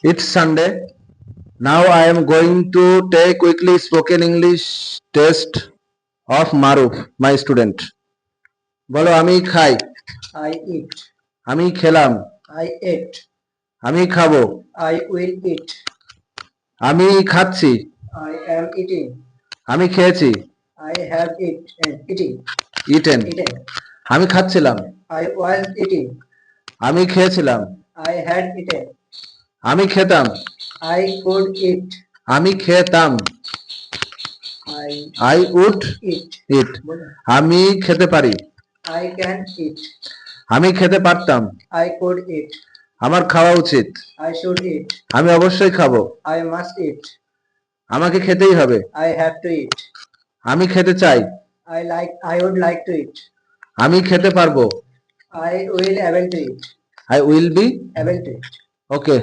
It's Sunday. Now I am going to take quickly spoken English test of Maruf, my student. বলো আমি খাই, I eat. আমি খেলাম, I ate. আমি খাবো, I will eat. আমি খাচ্ছি, I am eating. আমি খেয়েছি, I have eating. eaten. Eaten. আমি খাচ্ছিলাম, I was eating. আমি খেয়েছিলাম, I had eaten. আমি খেতাম, I could eat. আমি খেতাম, I would Eat. eat. আমি খেতে পারি, I can eat. আমি খেতে পারতাম, I could eat. আমার খাওয়া উচিত, I should eat. আমি অবশ্যই খাবো, I must eat. আমাকে খেতেই হবে, I have to eat. আমি খেতে চাই, I would like to eat. আমি খেতে পারবো, I will able to eat. I will be Able to eat. okay.